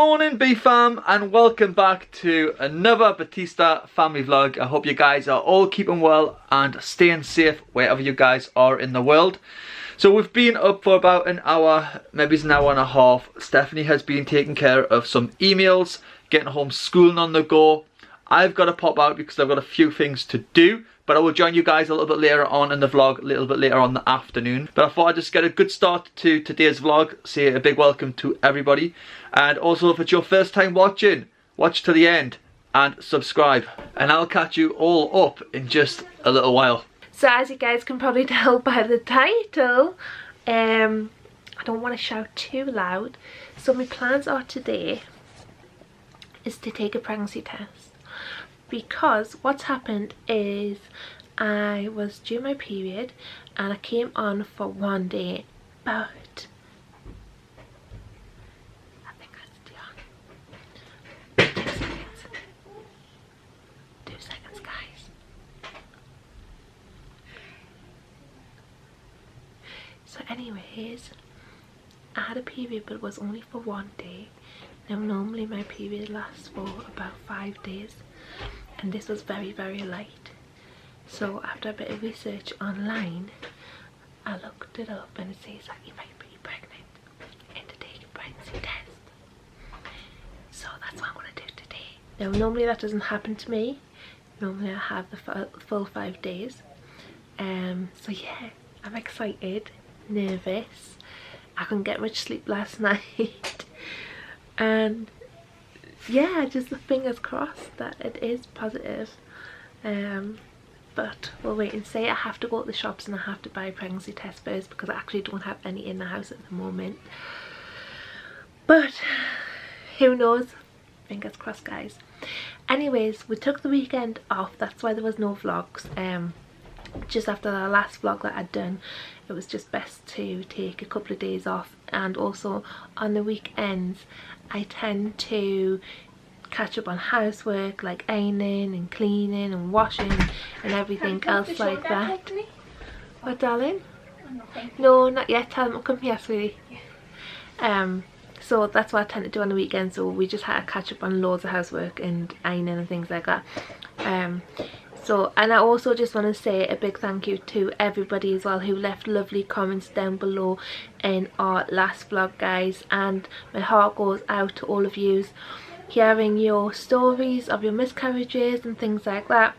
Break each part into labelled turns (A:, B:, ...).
A: morning B-Fam, and welcome back to another Batista family vlog. I hope you guys are all keeping well and staying safe wherever you guys are in the world. So we've been up for about an hour, maybe it's an hour and a half. Stephanie has been taking care of some emails, getting homeschooling on the go. I've got to pop out because I've got a few things to do, but I will join you guys a little bit later on in the vlog, a little bit later on in the afternoon. But I thought I'd just get a good start to today's vlog, say a big welcome to everybody. And also, if it's your first time watching, watch to the end and subscribe. And I'll catch you all up in just a little while.
B: So as you guys can probably tell by the title, I don't want to shout too loud. So my plans are today is to take a pregnancy test. Because what's happened is I was due my period and I came on for one day, but I think that's Dionne. 2 seconds guys. So anyways, I had a period but it was only for one day. Now normally my period lasts for about 5 days. And this was very, very light. So after a bit of research online, I looked it up and it says that you might be pregnant and to take a pregnancy test. So that's what I'm going to do today. Now normally that doesn't happen to me. Normally I have the full 5 days. So yeah, I'm excited, nervous. I couldn't get much sleep last night. And yeah, just the fingers crossed that it is positive. But we'll wait and see. I have to go to the shops and I have to buy a pregnancy test first because I actually don't have any in the house at the moment. But who knows? Fingers crossed guys. Anyways, we took the weekend off. That's why there was no vlogs. Just after the last vlog that I'd done, it was just best to take a couple of days off. And also on the weekends I tend to catch up on housework like ironing and cleaning and washing and everything else like that. What, darling? No, not yet. Tell them to come here, sweetie. So that's what I tend to do on the weekend. So we just had to catch up on loads of housework and ironing and things like that. And I also just want to say a big thank you to everybody as well who left lovely comments down below in our last vlog guys, and my heart goes out to all of yous. Hearing your stories of your miscarriages and things like that,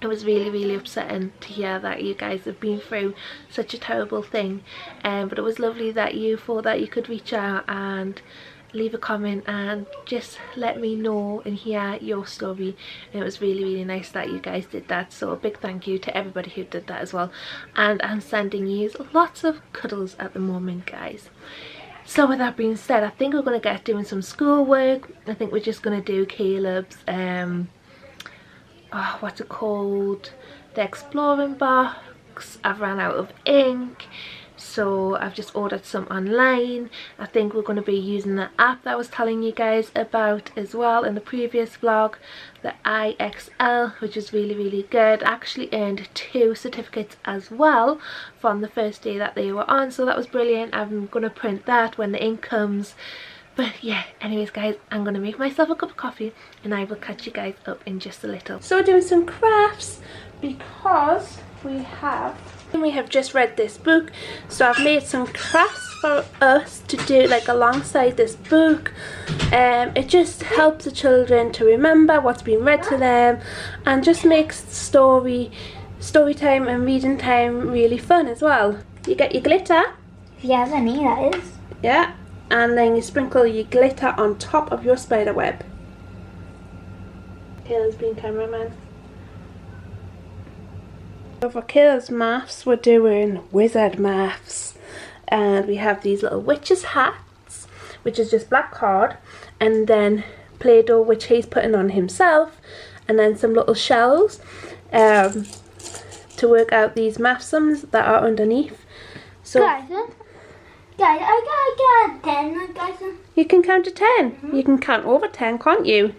B: it was really upsetting to hear that you guys have been through such a terrible thing, but it was lovely that you thought that you could reach out and leave a comment and just let me know and hear your story. And it was really nice that you guys did that, so a big thank you to everybody who did that as well. And I'm sending you lots of cuddles at the moment guys. So with that being said, I think we're going to get doing some schoolwork. I think we're just going to do Caleb's what's it called, the exploring box. I've ran out of ink, so I've just ordered some online. I think we're going to be using the app that I was telling you guys about as well in the previous vlog, the IXL, which is really good. I actually earned 2 certificates as well from the first day that they were on, so that was brilliant. I'm going to print that when the ink comes. But yeah, anyways guys, I'm going to make myself a cup of coffee and I will catch you guys up in just a little. So we're doing some crafts because we have just read this book, so I've made some crafts for us to do like alongside this book. It just helps the children to remember what's been read to them and just makes story time and reading time really fun as well. You get your glitter.
C: If you have any, that is.
B: Yeah, and then you sprinkle your glitter on top of your spider web. Kayla's been cameraman. So for Kayla's maths, we're doing wizard maths, and we have these little witches hats, which is just black card, and then Play-Doh, which he's putting on himself, and then some little shells to work out these math sums that are underneath. So
C: guys, I got 10, guys.
B: You can count to 10. You can count over 10, can't you?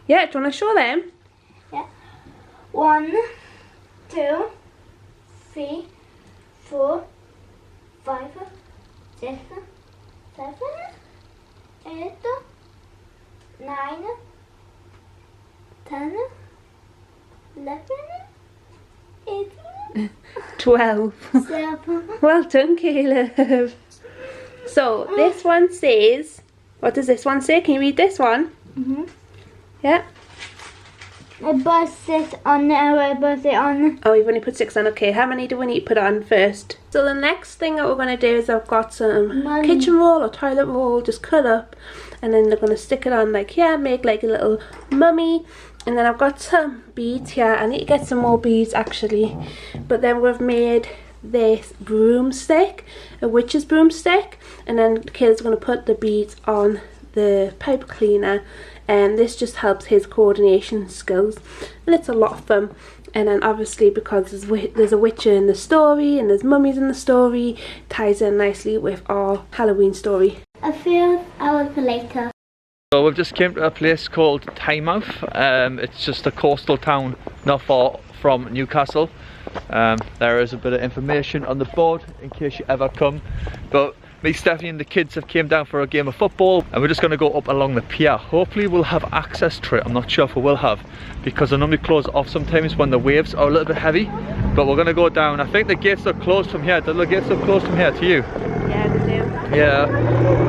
B: Yeah, do you want to show them?
C: Yeah. 1, 2, 3, 4, 5, 6, 7, 8,
B: 12. Well done, Caleb. So this one says, what does this one say? Can you read this one? Yeah.
C: I put 6 on there, I put it on.
B: Oh, you've only put 6 on. Okay, how many do we need to put on first? So the next thing that we're going to do is I've got some kitchen roll or toilet roll just cut up, and then they're going to stick it on like here, make like a little mummy. And then I've got some beads here. I need to get some more beads actually. But then we've made this broomstick, a witch's broomstick, and then Caleb's going to put the beads on the pipe cleaner, and this just helps his coordination skills, and it's a lot of fun. And then obviously because there's a witch in the story and there's mummies in the story, ties in nicely with our Halloween story.
C: A few hours later.
A: So we've just came to a place called Tynemouth. It's just a coastal town not far from Newcastle. There is a bit of information on the board in case you ever come. But me, Stephanie and the kids have came down for a game of football, and we're just going to go up along the pier. Hopefully we'll have access to it. I'm not sure if we will have, because they normally close off sometimes when the waves are a little bit heavy. But we're going to go down. I think the gates are closed from here. The gates are closed from here to you.
B: Yeah, they do.
A: Yeah.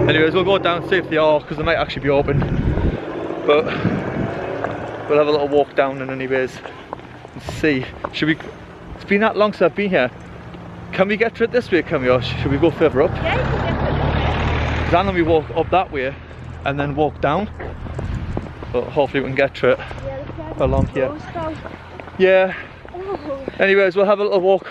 A: Anyways, we'll go down, see if they are, because they might actually be open. But we'll have a little walk down and anyways, and see. Should we? It's been that long since I've been here. Can we get to it this way, can we, or should we go further up?
B: Yeah, you can get to it this way.
A: Because I know we walk up that way and then walk down. But hopefully we can get to it along here. Yeah.
B: Oh.
A: Anyways, we'll have a little walk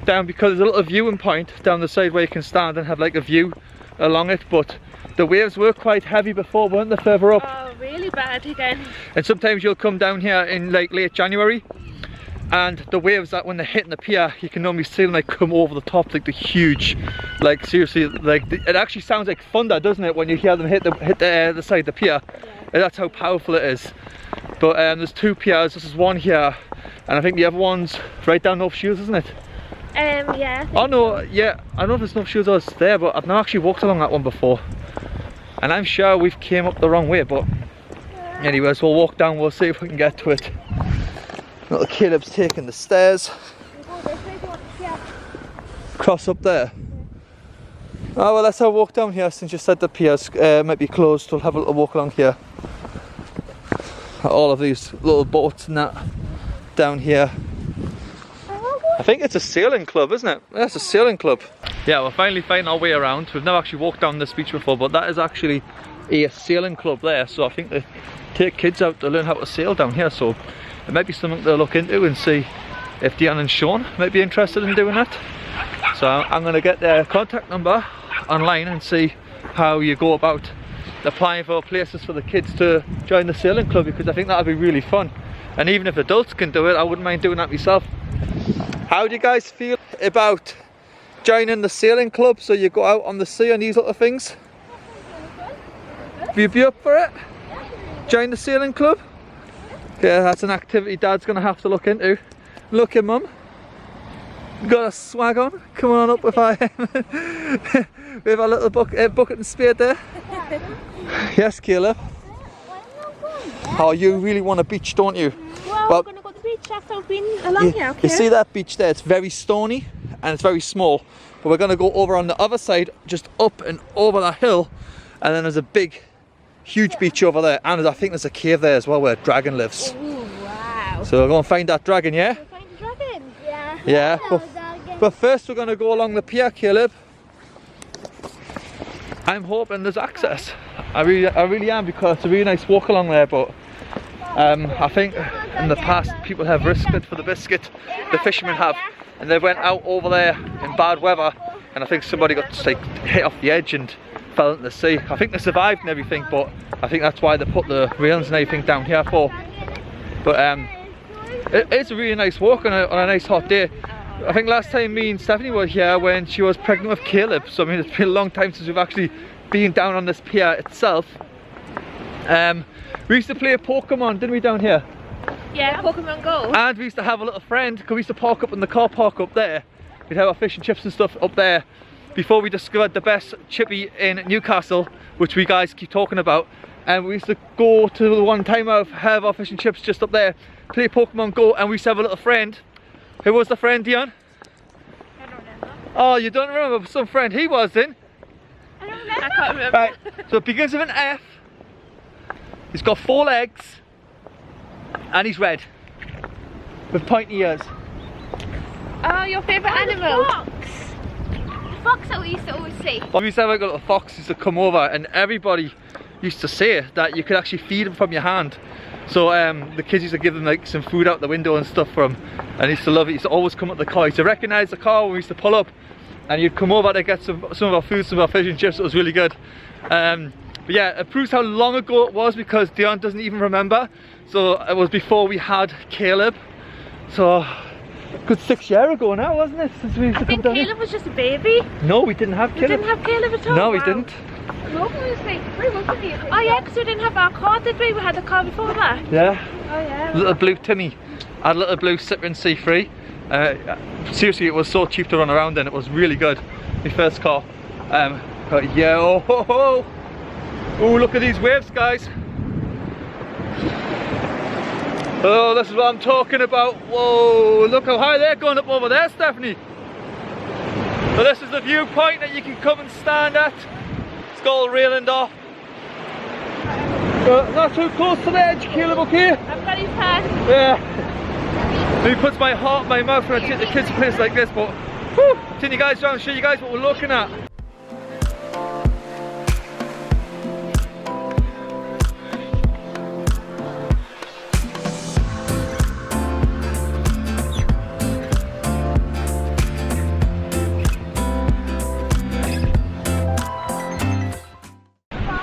A: down because there's a little viewing point down the side where you can stand and have like a view along it. But the waves were quite heavy before, weren't they, further up?
B: Oh, really bad again.
A: And sometimes you'll come down here in like late January, and the waves, that when they're hitting the pier, you can normally see them like come over the top, like the huge, like seriously, like it actually sounds like thunder, doesn't it, when you hear them hit the side of the pier? Yeah. And that's how powerful it is. But there's 2 piers. This is one here, and I think the other one's right down North Shields, isn't it?
B: Yeah.
A: Oh no, yeah, I don't know if it's North Shields or it's there, but I've not actually walked along that one before, and I'm sure we've came up the wrong way. But anyways, we'll walk down. We'll see if we can get to it. Little Caleb's taking the stairs. Cross up there. Oh well, let's have a walk down here since you said the piers might be closed. We'll have a little walk along here. All of these little boats and that down here. I think it's a sailing club, isn't it? That's a sailing club. Yeah, we're finally finding our way around. We've never actually walked down this beach before, but that is actually a sailing club there. So I think they take kids out to learn how to sail down here. So it might be something to look into and see if Dionne and Sean might be interested in doing that. So I'm going to get their contact number online and see how you go about applying for places for the kids to join the sailing club, because I think that would be really fun. And even if adults can do it, I wouldn't mind doing that myself. How do you guys feel about joining the sailing club, so you go out on the sea on these little things? Will you be up for it? Join the sailing club? Yeah, that's an activity Dad's going to have to look into. Look at Mum. Got a swag on. Come on up with our with our little bucket and spade there. Yes, Caleb. Oh, you really want a beach, don't you?
B: Well, we're going to go to the beach after we've been along here, okay?
A: You see that beach there? It's very stony and it's very small. But we're going to go over on the other side, just up and over that hill. And then there's a big, huge beach over there. And I think there's a cave there as well where a dragon lives.
B: Ooh, wow.
A: So we're going to find that dragon, yeah?
B: We'll find the dragon?
C: Yeah.
A: Yeah. But first we're going to go along the pier, Caleb. I'm hoping there's access. I really am, because it's a really nice walk along there. But I think in the past people have risked it for the biscuit. The fishermen have, and they went out over there in bad weather, and I think somebody got like hit off the edge and fell into the sea. I think they survived and everything, but I think that's why they put the railings and everything down here for. But it's a really nice walk on a nice hot day. I think last time me and Stephanie were here when she was pregnant with Caleb, so I mean it's been a long time since we've actually been down on this pier itself. We used to play Pokemon, didn't we, down here?
B: Yeah, Pokemon Go.
A: And we used to have a little friend, because we used to park up in the car park up there. We'd have our fish and chips and stuff up there before we discovered the best chippy in Newcastle, which we guys keep talking about. And we used to go to the one time out, have our fish and chips just up there, play Pokemon Go, and we used to have a little friend. Who was the friend, Dionne? Oh, you don't remember some friend he was in?
B: I don't remember. I can't remember.
A: Right, so it begins with an F. He's got 4 legs. And he's red. With pointy ears.
B: Oh, your favourite animal? Fox. The fox that we used to always see.
A: We used to have like a little fox used to come over, and everybody used to say that you could actually feed him from your hand. So the kids used to give them like some food out the window and stuff for him, and he used to love it. He used to always come up the car. He used to recognise the car when we used to pull up, and you'd come over to get some of our food, some of our fish and chips. It was really good. But yeah, it proves how long ago it was because Dionne doesn't even remember. So it was before we had Caleb. So a good 6 years ago now, wasn't it? Since we used to come down.
B: Caleb was just a baby.
A: No, we didn't have Caleb.
B: We didn't have Caleb at all?
A: No, we didn't.
B: Oh yeah, because we didn't have our car, did we? We had the car before that.
A: Yeah.
B: Oh yeah.
A: Little blue Timmy. I had a little blue Citroen C3. Seriously, it was so cheap to run around in. It was really good. My first car. But yeah, oh ho ho. Oh, look at these waves, guys. Oh, this is what I'm talking about. Whoa, look how high they're going up over there, Stephanie. So this is the viewpoint that you can come and stand at. It's called railing off. Not too close to the edge, Caleb, okay?
B: I've got his hand.
A: Yeah. He puts my heart in my mouth when I take the kids to place like this, but whew, turn you guys around and show you guys what we're looking at.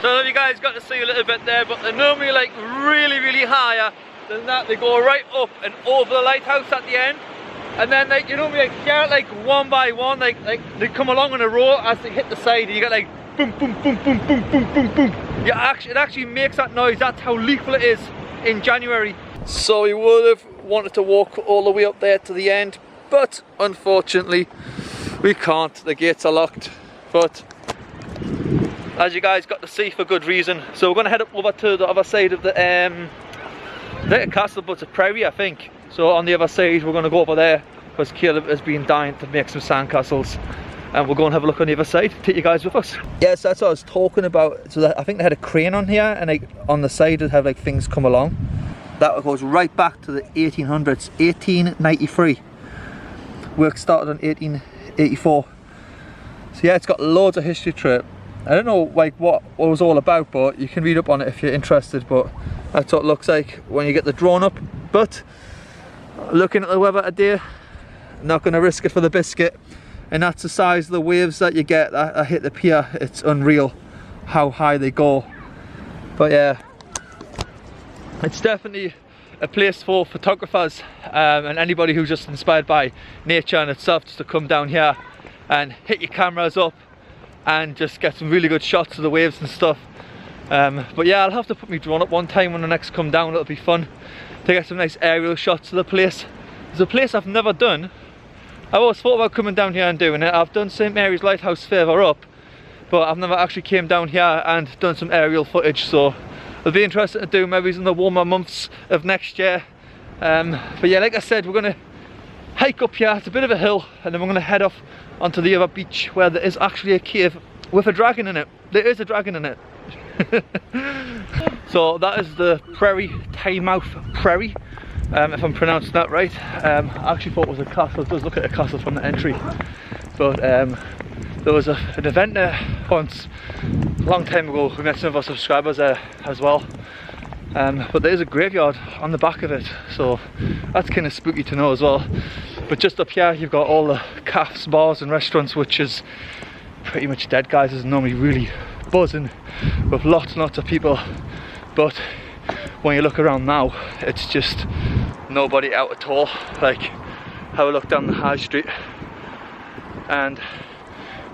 A: So I don't know if you guys got to see a little bit there, but they're normally like really higher than that. They go right up and over the lighthouse at the end, and then like you normally like hear like one by one, like they come along in a row as they hit the side, and you get like boom boom boom boom boom boom boom boom. Yeah, it actually makes that noise. That's how lethal it is in January. So we would have wanted to walk all the way up there to the end, but unfortunately we can't. The gates are locked. But as you guys got to see, for good reason. So we're going to head up over to the other side of the castle, but it's a prairie, I think. So on the other side we're going to go over there because Caleb has been dying to make some sandcastles, and we'll go and have a look on the other side. Take you guys with us. Yes, that's what I was talking about. So I think they had a crane on here, and like on the side it had like things come along. That goes right back to the 1800s, 1893. Work started in 1884. So yeah, it's got loads of history to it. I don't know like what it was all about, but you can read up on it if you're interested. But that's what it looks like when you get the drone up. But looking at the weather today, not going to risk it for the biscuit. And that's the size of the waves that you get that hit the pier. It's unreal how high they go. But yeah, it's definitely a place for photographers and anybody who's just inspired by nature in itself, just to come down here and hit your cameras up and just get some really good shots of the waves and stuff. But yeah, I'll have to put my drone up one time when I next come down. It'll be fun to get some nice aerial shots of the place. It's a place I've never done. I've always thought about coming down here and doing it. I've done St Mary's Lighthouse further up, but I've never actually came down here and done some aerial footage. So it'll be interesting to do maybe in the warmer months of next year. But yeah, like I said, we're going to hike up here. It's a bit of a hill, and then we're going to head off onto the other beach where there is actually a cave with a dragon in it. There is a dragon in it. So that is the prairie, Tynemouth Prairie, if I'm pronouncing that right. I actually thought it was a castle. It does look like a castle from the entry, but there was an event there once a long time ago. We met some of our subscribers there as well. But there is a graveyard on the back of it, so that's kind of spooky to know as well. But just up here you've got all the cafes, bars and restaurants, which is pretty much dead, guys. It's normally really buzzing with lots and lots of people, but when you look around now, it's just nobody out at all. Like, have a look down the high street, and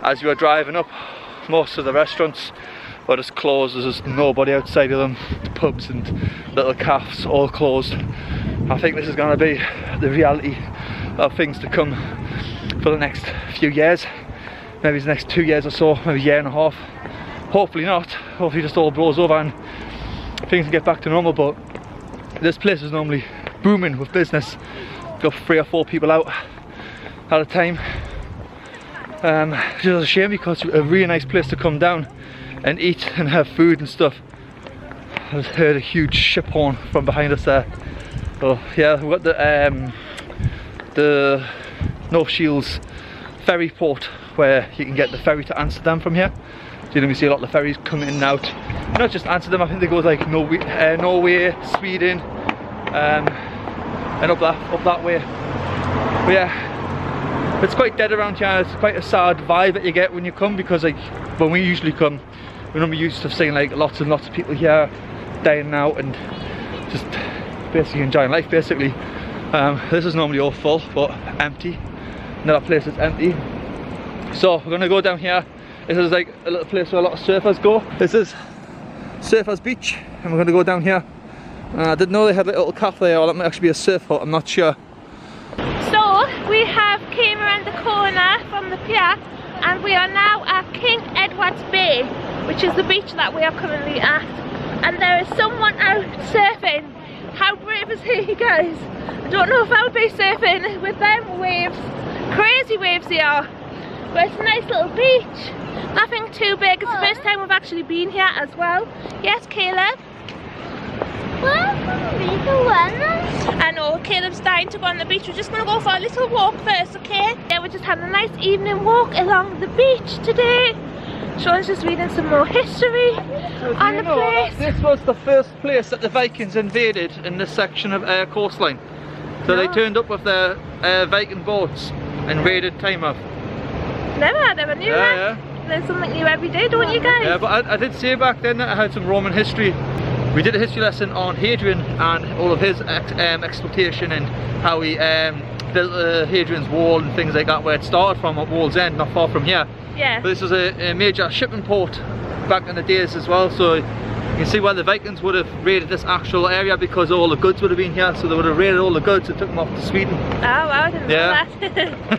A: as you are driving up, most of the restaurants are just closed. There's just nobody outside of them. The pubs and little cafes all closed. I think this is going to be the reality of things to come for the next few years. Maybe the next 2 years or so, maybe a year and a half. Hopefully not. Hopefully just all blows over and things can get back to normal. But this place is normally booming with business. Got 3 or 4 people out at a time. Which is a shame because it's a really nice place to come down and eat and have food and stuff. I just heard a huge ship horn from behind us there. So yeah, we've got the North Shields ferry port where you can get the ferry to Amsterdam from here. So you know, we see a lot of the ferries coming in and out. Not just Amsterdam, I think they go like Norway, Sweden, and up that way. But yeah, it's quite dead around here. It's quite a sad vibe that you get when you come, because like when we usually come, we're normally used to seeing like lots and lots of people here dining out and just basically enjoying life basically. This is normally all full but empty. Another place that's empty. So we're gonna go down here. This is like a little place where a lot of surfers go. This is Surfers Beach, and we're gonna go down here. I didn't know they had a little cafe, or that might actually be a surf hut, I'm not sure.
B: So we have came around the corner from the pier, and we are now at King Edward's Bay, which is the beach that we are currently at. And there is someone out surfing. How brave is he, guys? I don't know if I would be surfing with them waves. Crazy waves they are. But it's a nice little beach. Nothing too big. It's the first time we've actually been here as well. Yes, Caleb? I know, Caleb's dying to go on the beach. We're just going to go for a little walk first, okay? Yeah, we're just having a nice evening walk along the beach today. Sean's just reading some more history on the place.
A: This was the first place that the Vikings invaded in this section of coastline. So they turned up with their Viking boats and raided Tynemouth.
B: Never knew that. Yeah. There's something new every day, don't you guys?
A: Yeah, but I did say back then that I had some Roman history. We did a history lesson on Hadrian and all of his exploitation and how he built Hadrian's Wall and things like that, where it started from at Wall's End, not far from here.
B: Yeah.
A: But this was a major shipping port back in the days as well, so you can see why the Vikings would have raided this actual area, because all the goods would have been here, so they would have raided all the goods and took them off to Sweden.
B: Oh wow, I didn't know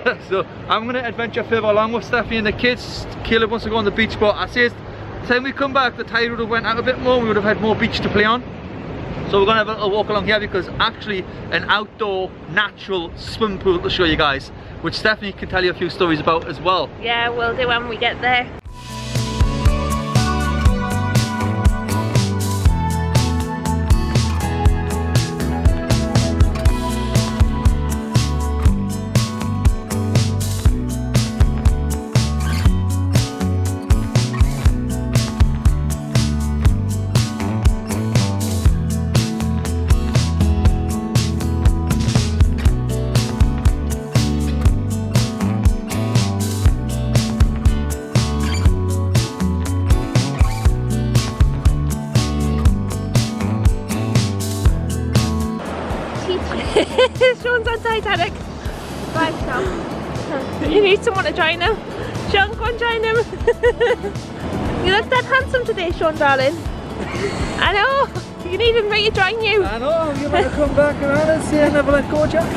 B: that.
A: So I'm going to adventure further along with Stephanie and the kids. Caleb wants to go on the beach, but I say the time we come back the tide would have went out a bit more, we would have had more beach to play on. So we're going to have a little walk along here, because actually an outdoor natural swimming pool to show you guys, which Stephanie can tell you a few stories about as well.
B: Yeah, we'll do when we get there. Sean's on Titanic. Right now. You need someone to join him. Sean, go and join him. You look that handsome today, Sean, darling. I know. You need him to join you.
A: I know. You better come back around and say I never let go, Jack.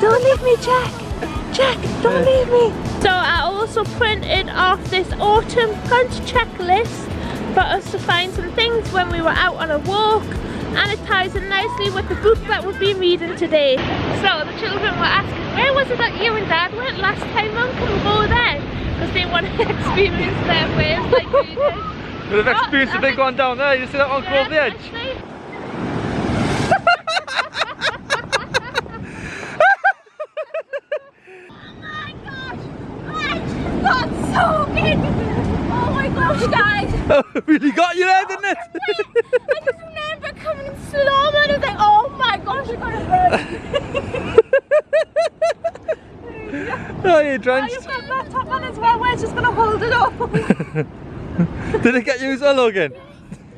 B: Don't leave me, Jack. Jack, don't leave me. So I also printed off this autumn hunt checklist for us to find some things when we were out on a walk. And it ties in nicely with the book that we've been reading today. So the children were asking, where was it that you and Dad went last time, Mum? Can we go there? Because they want to experience their waves like we did.
A: They've experienced the big one down there. You see that one go over the edge?
B: That's so big! Oh my gosh, guys!
A: It really got you there, didn't it?
B: I just remember coming in slow-mo and I was like, oh my gosh, I got hurt!
A: Oh, you're drenched.
B: Oh, you've got that top on as well, we're just going to hold it up.
A: Did it get you as well, Logan?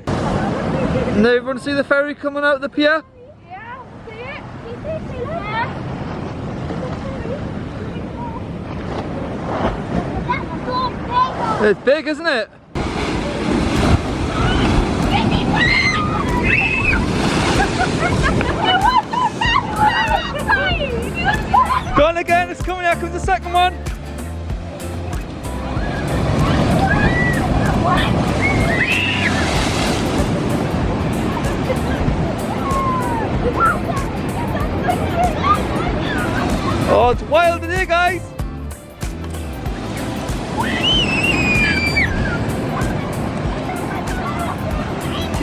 A: Now everyone see the ferry coming out of the pier?
B: Yeah, see it? Yeah.
A: It's big, isn't it? Go on again, it's coming out, comes the second one. Oh, it's wild today, guys.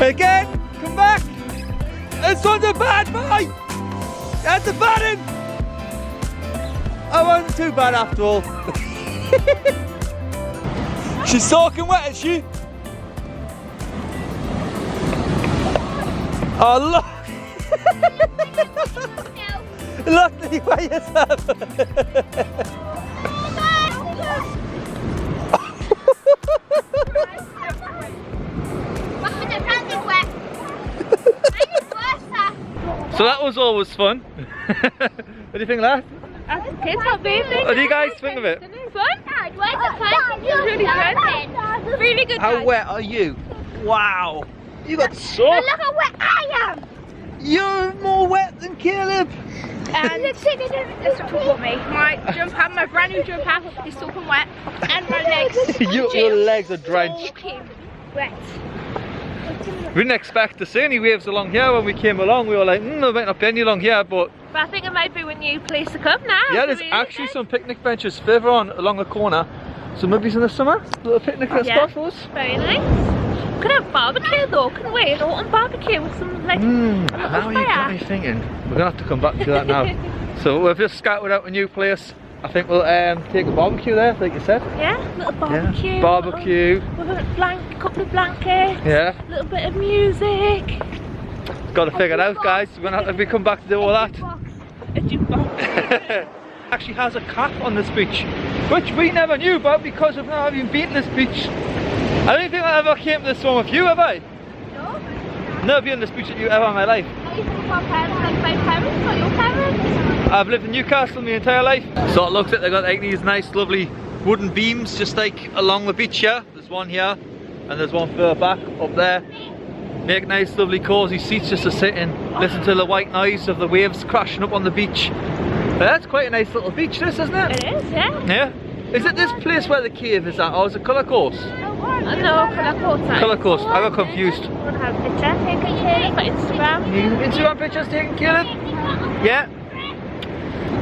A: Again, come back. This one's a bad boy. That's a bad one. I wasn't too bad after all. She's soaking wet, is she? Oh, look! Look, you weigh yourself! So that was always fun. What do you think of that?
B: Kids got moving.
A: What do you guys think of it?
B: Fun? Really good. Really good.
A: How wet are you? Wow! You got soaked!
C: Look how wet I am!
A: You're more wet than Caleb!
B: And let's talk about me. My jumper, my brand new jumper is soaking wet. And my legs.
A: Your legs are drenched.
B: Soaking wet.
A: We didn't expect to see any waves along here when we came along. We were like, there might not be any along here, but
B: I think it might be a new place to come now.
A: yeah, there's actually some picnic benches further on along the corner. So maybe in the summer, little picnic spot for us.
B: Very nice. Could have barbecue though, couldn't we? An autumn barbecue with some like
A: now you got me thinking. We're gonna have to come back to that now. So we've just scouted out a new place. I think we'll take a barbecue there, like you said.
B: Yeah, little barbecue.
A: Yeah. Barbecue.
B: With a couple of blankets.
A: Yeah.
B: A little bit of music.
A: Got to figure it out, guys. We're gonna have to come back to do all that.
B: A jukebox.
A: Actually has a cap on this beach, which we never knew about because we've not even been to this beach. I don't think I ever came to this one with you, have I?
B: No.
A: Never been on this beach with you ever in my life.
B: Are you from our parents, like my parents or your parents?
A: I've lived in Newcastle my entire life. So it looks like they've got like these nice lovely wooden beams just like along the beach here. There's one here and there's one further back up there. Make nice lovely cosy seats just to sit in, listen to the white noise of the waves crashing up on the beach. But that's quite a nice little beach this, isn't it?
B: It is, yeah.
A: Yeah? Is it this place where the cave is at or is it Colour Course?
B: No, Colour Course.
A: Colour Course, I got confused.
B: You want to have a picture taken here for Instagram?
A: Instagram pictures taken, Caleb? Yeah.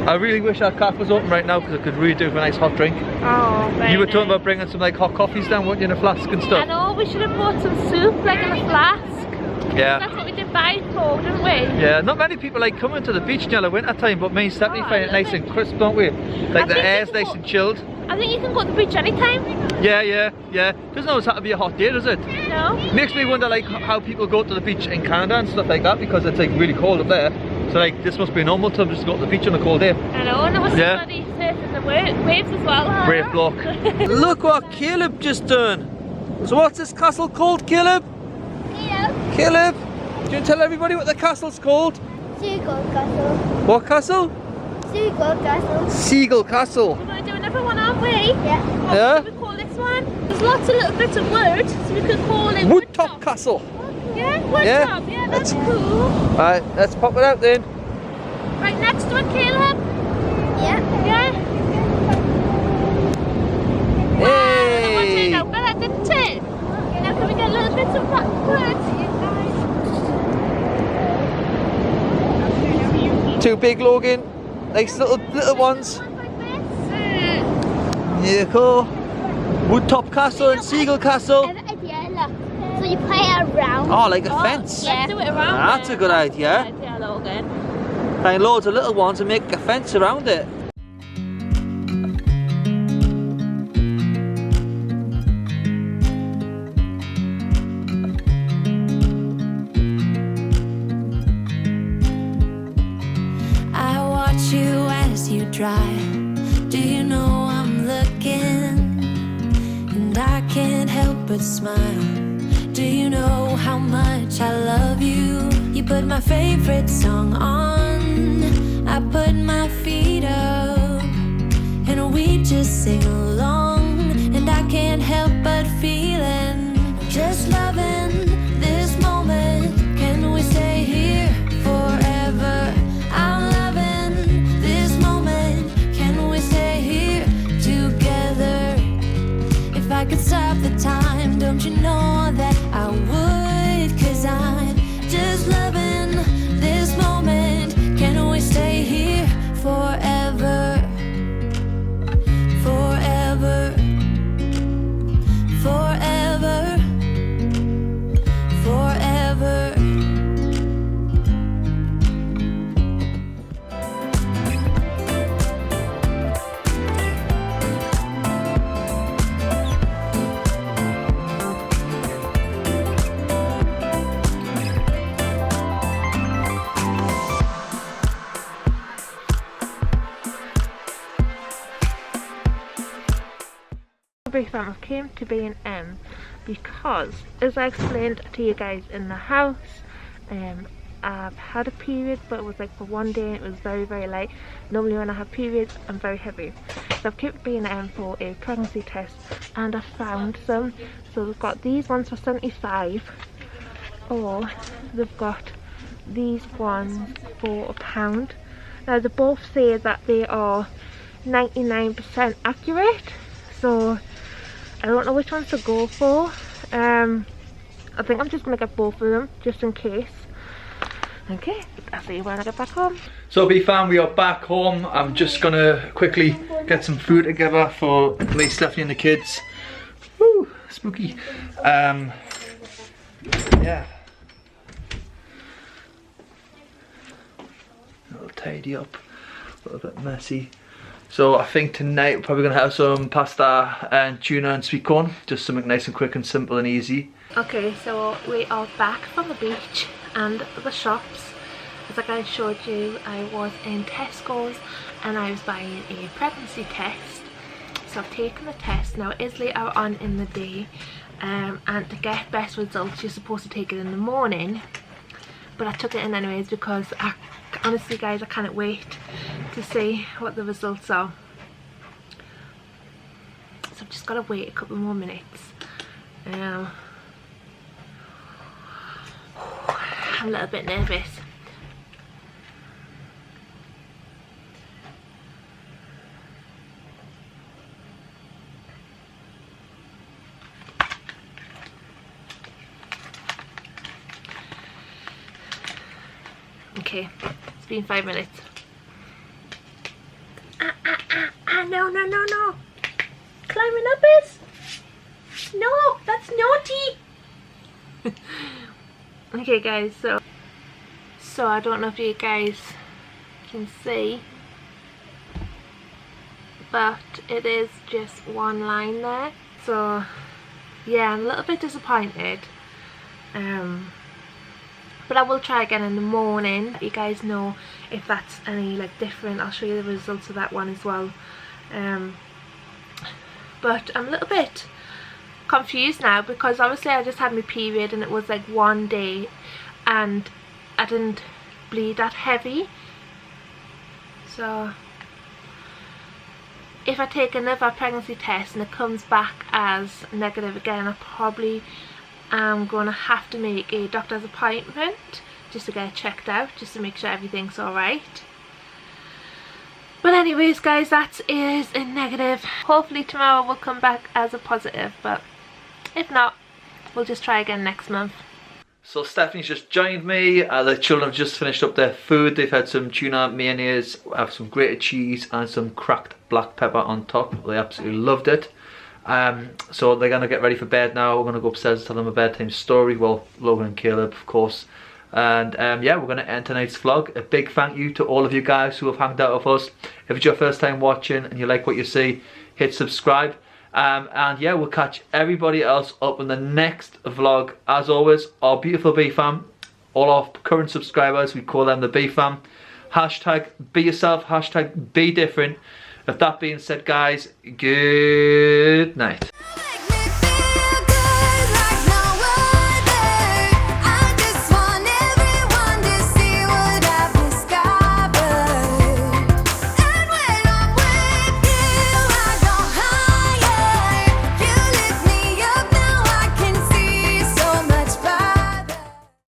A: I really wish our cafe was open right now because I could really do with a nice hot drink.
B: Oh, very
A: You were
B: nice.
A: talking about bringing some like hot coffees down, weren't you, in a flask and stuff?
B: I know, we should have bought some soup like in a flask.
A: Yeah.
B: That's what we did buy it for, didn't we?
A: Yeah, not many people like coming to the beach near the winter time, but me and Stephanie find it nice and crisp, don't we? Like the air's nice and chilled.
B: I think you can go to the beach anytime.
A: Yeah. Doesn't always have to be a hot day, does it?
B: No.
A: Makes me wonder like how people go to the beach in Canada and stuff like that because it's like really cold up there. So like this must be normal to just go to the beach on a cold day.
B: I know, and there was somebody surfing the waves as well.
A: Brave bloke. Look what Caleb just done. So what's this castle called, Caleb? Caleb, do you tell everybody what the castle's called?
C: Seagull Castle.
A: What castle?
C: Seagull Castle.
A: Seagull Castle.
B: We're going to do another one, aren't we?
C: Yeah.
A: Yeah?
B: What do we call this one? There's lots of little bits of wood, so we could call it
A: Woodtop Castle.
B: Yeah, Woodtop.
A: Yeah,
B: Yeah, that's cool.
A: Alright, let's pop it out then.
B: Right next to it, Caleb.
C: Yeah.
B: Yeah.
A: Hey!
B: Wow, that didn't it? Now can we get little bits of wood?
A: Too big, Logan. Nice little ones. Yeah, cool. Woodtop Castle and Seagull Castle.
C: Yeah, look. So you play it around.
A: Oh, like a fence.
B: Yeah, do it around.
A: That's a good idea.
B: Good idea, Logan.
A: Find loads of little ones and make a fence around it.
D: I watch you as you drive. Do you know I'm looking? And I can't help but smile. Do you know how much I love you? You put my favorite song on. I put my feet up and we just sing along. And I can't help but feeling just loving this moment. Can we stay here forever? I'm loving this moment. Can we stay here together? If I could stop the time, don't you know that I would? 'Cause I'm just loving this moment. Can we stay here forever? Forever.
B: Big fan of came to B&M because, as I explained to you guys in the house, I've had a period, but it was like for one day and it was very, very light. Normally when I have periods, I'm very heavy. So I've kept B&M for a pregnancy test and I found some. So we've got these ones for 75, or they've got these ones for £1. Now they both say that they are 99% accurate, so I don't know which ones to go for. I think I'm just going to get both of them just in case. Okay, I'll see you when I get back home.
A: So B fam, we are back home. I'm just going to quickly get some food together for me, Stephanie and the kids. Woo, spooky. Yeah. A little tidy up, a little bit messy. So I think tonight we're probably going to have some pasta and tuna and sweet corn. Just something nice and quick and simple and easy.
B: Okay, so we are back from the beach and the shops. As like I showed you, I was in Tesco's and I was buying a pregnancy test. So I've taken the test. Now it is later on in the day, and to get best results you're supposed to take it in the morning. But I took it in anyways because honestly guys, I can't wait to see what the results are. So I've just got to wait a couple more minutes. I'm a little bit nervous. Okay, it's been 5 minutes. No, no, no, no. Climbing up is? No, that's naughty. Okay guys, so I don't know if you guys can see, but it is just one line there. So yeah, I'm a little bit disappointed. But I will try again in the morning. You guys know if that's any like different. I'll show you the results of that one as well. But I'm a little bit confused now because obviously I just had my period and it was like one day and I didn't bleed that heavy. So if I take another pregnancy test and it comes back as negative again, I probably am going to have to make a doctor's appointment just to get it checked out, just to make sure everything's alright. But anyways guys, that is a negative. Hopefully tomorrow will come back as a positive, but if not, we'll just try again next month.
A: So Stephanie's just joined me. The children have just finished up their food. They've had some tuna mayonnaise, have some grated cheese and some cracked black pepper on top. They absolutely loved it. So they're going to get ready for bed now. We're going to go upstairs and tell them a bedtime story. Well, Logan and Caleb, of course. And yeah, we're going to end tonight's vlog. A big thank you to all of you guys who have hanged out with us. If it's your first time watching and you like what you see, hit subscribe. And yeah, we'll catch everybody else up in the next vlog. As always, our beautiful B fam, all our current subscribers, we call them the B fam. Hashtag be yourself, hashtag be different. With that being said guys, good night.